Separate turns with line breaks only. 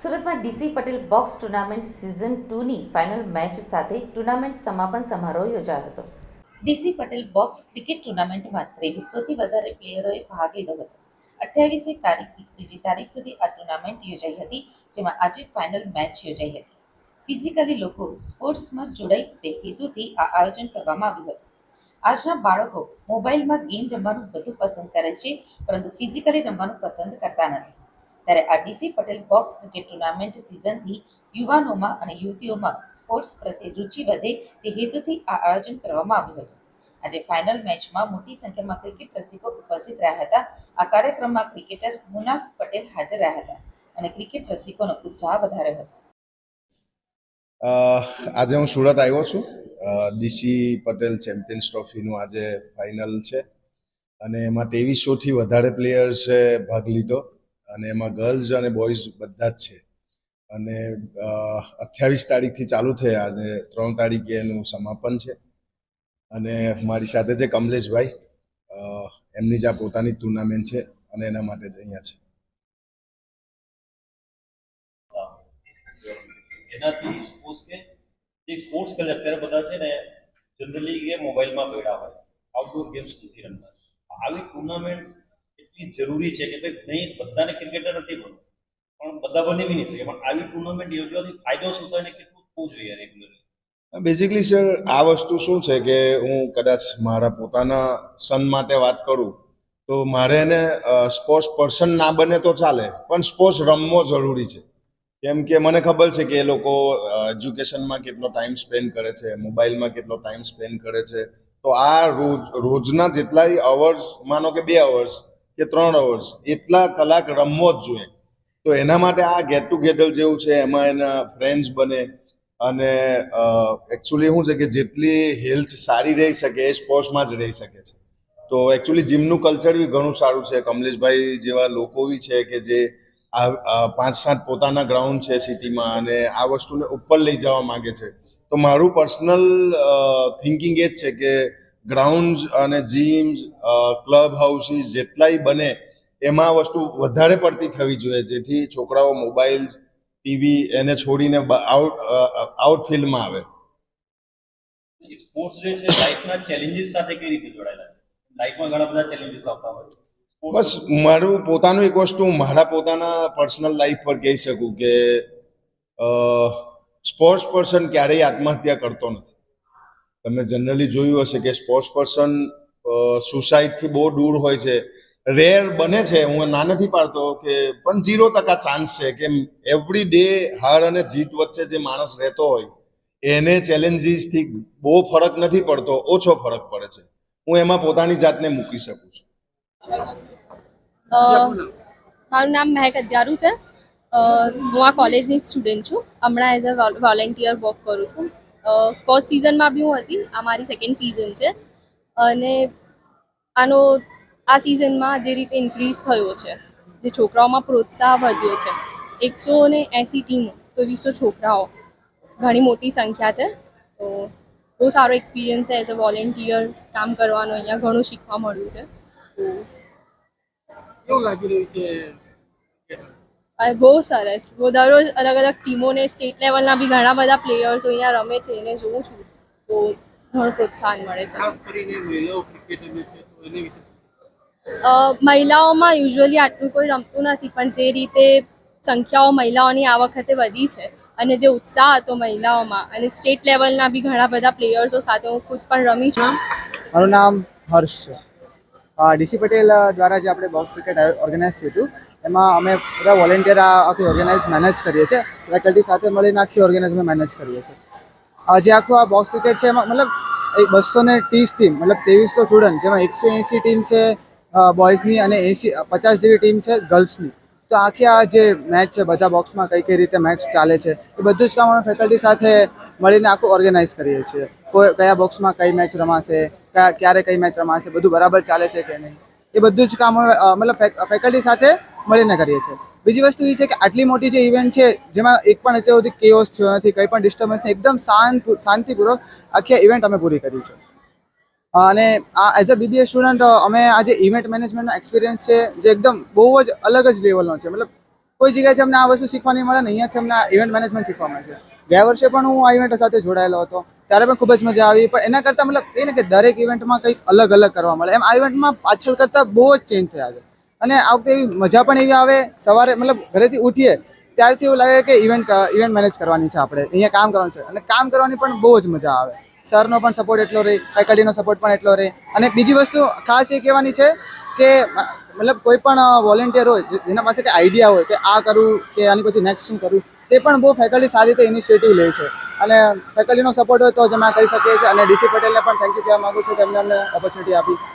સુરતમાં DC Patel box tournament season 2ની final match સાથે ટુર્નામેન્ટ સમાપન સમારોહ યોજાયો હતો. ડીસી પટેલ બોક્સ ક્રિકેટ ટુર્નામેન્ટમાં 2300થી વધારે પ્લેયરોએ ભાગ લીધો હતો. 28મી તારીખથી ત્રીજી તારીખ સુધી આ ટુર્નામેન્ટ યોજાઈ હતી, જેમાં આજે ફાઇનલ મેચ યોજાઈ હતી. ફિઝિકલી લોકો સ્પોર્ટ્સમાં જોડાય તે હેતુથી આ આયોજન કરવામાં આવ્યું હતું. આજના બાળકો મોબાઈલમાં ગેમ રમવાનું વધુ પસંદ કરે છે, પરંતુ ફિઝિકલી રમવાનું પસંદ કરતા નથી. ત્યારે આ DC Patel box cricket tournament સિઝનથી યુવાનોમાં અને યુવતીઓમાં સ્પોર્ટ્સ પ્રત્યે રુચિ વધે તે હેતુથી આ આયોજન કરવામાં આવ્યું હતું. આજે ફાઇનલ મેચમાં મોટી સંખ્યામાં ક્રિકેટ રસિકો ઉપસ્થિત રહ્યા હતા. આ કાર્યક્રમમાં ક્રિકેટર મુનાફ પટેલ હાજર રહ્યા હતા અને ક્રિકેટ રસિકોનો ઉત્સાહ વધાર્યો હતો.
આજે હું સુરત આવ્યો છું. ડીસી પટેલ ચેમ્પિયન્સ ટ્રોફીનું આજે ફાઇનલ છે અને એમાં 2300થી વધારે પ્લેયર્સે ભાગ લીધો અને એમાં ગર્લ્સ અને બોયઝ બધા જ છે. અને 28 તારીખથી ચાલુ થયા, આજે 3 તારીખે એનું સમાપન છે. અને મારી સાથે છે કમલેશભાઈ, એમની જ આ પોતાની ટુર્નામેન્ટ છે અને એના માટે જ અહીંયા છે.
એનાથી સ્પોર્ટ્સ કે અત્યારે બધા છે ને જનરલી કે મોબાઈલમાં પડ્યા હોય, આઉટડોર ગેમ્સ નથી રમતા. આવી ટુર્નામેન્ટ એટલી જરૂરી છે કે ભાઈ નહીં બધાને ક્રિકેટર નથી બનવું, પણ બધા બની બી નહીં શકે, પણ આવી ટુર્નામેન્ટ યોજવાથી ફાયદો શું થાય ને કેટલું થવું જોઈએ રેગ્યુલરલી?
બેઝિકલી સર, આ વસ્તુ શું છે કે હું કદાચ મારા પોતાના સન માટે વાત કરું તો મારે એને સ્પોર્ટ્સ પર્સન ના બને તો ચાલે, પણ સ્પોર્ટ્સ રમવો જરૂરી છે. કેમ કે મને ખબર છે કે એ લોકો એજ્યુકેશનમાં કેટલો ટાઈમ સ્પેન્ડ કરે છે, મોબાઈલમાં કેટલો ટાઈમ સ્પેન્ડ કરે છે. તો આ રોજના જેટલા અવર્સ, માનો કે 2 અવર્સ કે 3 અવર્સ, એટલા કલાક રમવો જ જોઈએ. તો એના માટે આ ગેટ ટુગેધર જેવું છે, એમાં એના ફ્રેન્ડ્સ બને અને એકચ્યુઅલી શું છે કે જેટલી હેલ્થ સારી રહી શકે એ સ્પોર્ટ્સમાં જ રહી શકે છે. તો એકચ્યુઅલી જીમનું કલ્ચર બી ઘણું સારું છે. કમલેશભાઈ જેવા લોકો બી છે કે જે 5-7 પોતાના ગ્રાઉન્ડ છે સિટીમાં અને આ વસ્તુને ઉપર લઈ જવા માંગે છે. તો મારું પર્સનલ થિંકિંગ એ જ છે કે ગ્રાઉન્ડ્સ અને જીમ્સ, ક્લબ હાઉસીસ જેટલાય બને એમાં વસ્તુ વધારે પડતી થવી જોઈએ, જેથી છોકરાઓ મોબાઈલ્સ, ટીવી એને છોડીને આઉટ ફિલ્ડમાં આવે.
સ્પોર્ટ્સ જે છે લાઈફના ચેલેન્જીસ સાથે કઈ રીતે જોડાયેલા છે? લાઈફમાં ઘણા બધા ચેલેન્જીસ આવતા હોય.
બસ મારું પોતાનું એક વસ્તુ મારા પોતાના પર્સનલ લાઈફ પર કહી શકું કે સ્પોર્ટ્સ પર્સન ક્યારેય આત્મહત્યા કરતો નથી. તમે જનરલી જોયું હશે કે સ્પોર્ટ્સ પર્સન સુસાઇડથી બહુ દૂર હોય છે. રેર બને છે, હું ના નથી પાડતો કે, પણ 0% ચાન્સ છે કે એવરી ડે હાર અને જીત વચ્ચે જે માણસ રહેતો હોય એને ચેલેન્જીસથી બહુ ફરક નથી પડતો, ઓછો ફરક પડે છે. હું એમાં પોતાની જાતને મૂકી શકું છું.
મારું નામ મહેક અધ્યારું છે. હું આ કોલેજની સ્ટુડન્ટ છું. હમણાં એઝ અ વોલેન્ટિયર વર્ક કરું છું. ફર્સ્ટ સિઝનમાં બી હું હતી, આ મારી સેકન્ડ સિઝન છે. અને આ સિઝનમાં જે રીતે ઇન્ક્રીઝ થયો છે, જે છોકરાઓમાં પ્રોત્સાહ વધ્યો છે, 180 ટીમો તો 200 છોકરાઓ, ઘણી મોટી સંખ્યા છે. તો બહુ સારો એક્સપિરિયન્સ છે એઝ અ વોલેન્ટિયર કામ કરવાનો. અહીંયા ઘણું શીખવા મળ્યું છે.
કેવું લાગી રહ્યું છે?
બહુ સરસ. હું દરરોજ અલગ અલગ ટીમોને, સ્ટેટ લેવલના બી ઘણા બધા પ્લેયર્સો અહીંયા રમે છે, એને જોઉં છું તો ઘણું પ્રોત્સાહન મળે છે.
ખાસ કરીને મહિલાઓ ક્રિકેટ રમે છે તો એની વિશે
મહિલાઓમાં યુઝ્યુઅલી આટલું કોઈ રમતું નથી, પણ જે રીતે સંખ્યાઓ મહિલાઓની આ વખતે વધી છે અને જે ઉત્સાહ હતો મહિલાઓમાં, અને સ્ટેટ લેવલના બી ઘણા બધા પ્લેયર્સો સાથે હું ખુદ પણ રમી છું.
મારું નામ હર્ષ છે. ડીસી પટેલ દ્વારા જે આપણે બોક્સ ક્રિકેટ ઓર્ગેનાઇઝ થયું હતું, એમાં અમે બધા વોલેન્ટિયર આખી ઓર્ગેનાઇઝ મેનેજ કરીએ છીએ. ફેકલ્ટી સાથે મળીને આખી ઓર્ગેનાઇઝ અમે મેનેજ કરીએ છીએ. જે આખું આ બોક્સ ક્રિકેટ છે એમાં મતલબ 230 ટીમ, મતલબ 2300 સ્ટુડન્ટ, જેમાં 180 ટીમ છે બોયઝની અને 50 જેવી ટીમ છે ગર્લ્સની. તો આખી આ જે મેચ છે, બધા બોક્સમાં કઈ રીતે મેચ ચાલે છે એ બધું જ કામ અમે ફેકલ્ટી સાથે મળીને આખું ઓર્ગેનાઇઝ કરીએ છીએ. કયા બોક્સમાં કઈ મેચ રમાશે, ક્યારે કઈ મેચ રમાશે, બધું બરાબર ચાલે છે કે નહીં, એ બધું જ કામ મતલબ ફેકલ્ટી સાથે મળીને કરીએ છીએ. બીજી વસ્તુ એ છે કે આટલી મોટી જે ઇવેન્ટ છે, જેમાં એક પણ અત્યાર સુધી કેઓસ થયો નથી, કંઈ પણ ડિસ્ટર્બન્સ નહીં, એકદમ શાંતિપૂર્વક આખી ઇવેન્ટ અમે પૂરી કરી છે. અને આ એઝ અ બીબીએ સ્ટુડન્ટ અમે આ જે ઇવેન્ટ મેનેજમેન્ટનો એક્સપિરિયન્સ છે, જે એકદમ બહુ જ અલગ જ લેવલનો છે. મતલબ કોઈ જગ્યાએથી અમને આ વસ્તુ શીખવા નહીં મળે ને અહીંયાથી અમને ઇવેન્ટ મેનેજમેન્ટ શીખવા મળે છે. ગયા વર્ષે પણ હું આ ઇવેન્ટ સાથે જોડાયેલો હતો, ત્યારે પણ ખૂબ જ મજા આવી. પણ એના કરતાં મતલબ એ ને કે દરેક ઇવેન્ટમાં કંઈક અલગ અલગ કરવા મળે, એમ આ ઇવેન્ટમાં પાછળ કરતાં બહુ જ ચેન્જ થયા છે. અને આ વખતે એવી મજા પણ એવી આવે, સવારે મતલબ ઘરેથી ઉઠીએ ત્યારથી એવું લાગે કે ઇવેન્ટ મેનેજ કરવાની છે આપણે, અહીંયા કામ કરવાનું છે. અને કામ કરવાની પણ બહુ જ મજા આવે. સરનો પણ સપોર્ટ એટલો રહે, ફેકલ્ટીનો સપોર્ટ પણ એટલો રહે. અને બીજી વસ્તુ ખાસ એ કહેવાની છે કે મતલબ કોઈ પણ વોલેન્ટિયર હોય જેના પાસે કે આઈડિયા હોય કે આ કરું કે આની પછી નેક્સ્ટ શું કરું, તે પણ બહુ ફેકલ્ટી સારી રીતે ઇનિશિયેટિવ લે છે. અને ફેકલ્ટીનો સપોર્ટ હોય તો જ અમે આ કરી શકીએ છીએ. અને ડીસી પટેલને પણ થેન્ક યુ કહેવા માગું છું કે એમને અમને ઓપોર્ચ્યુનિટી આપી.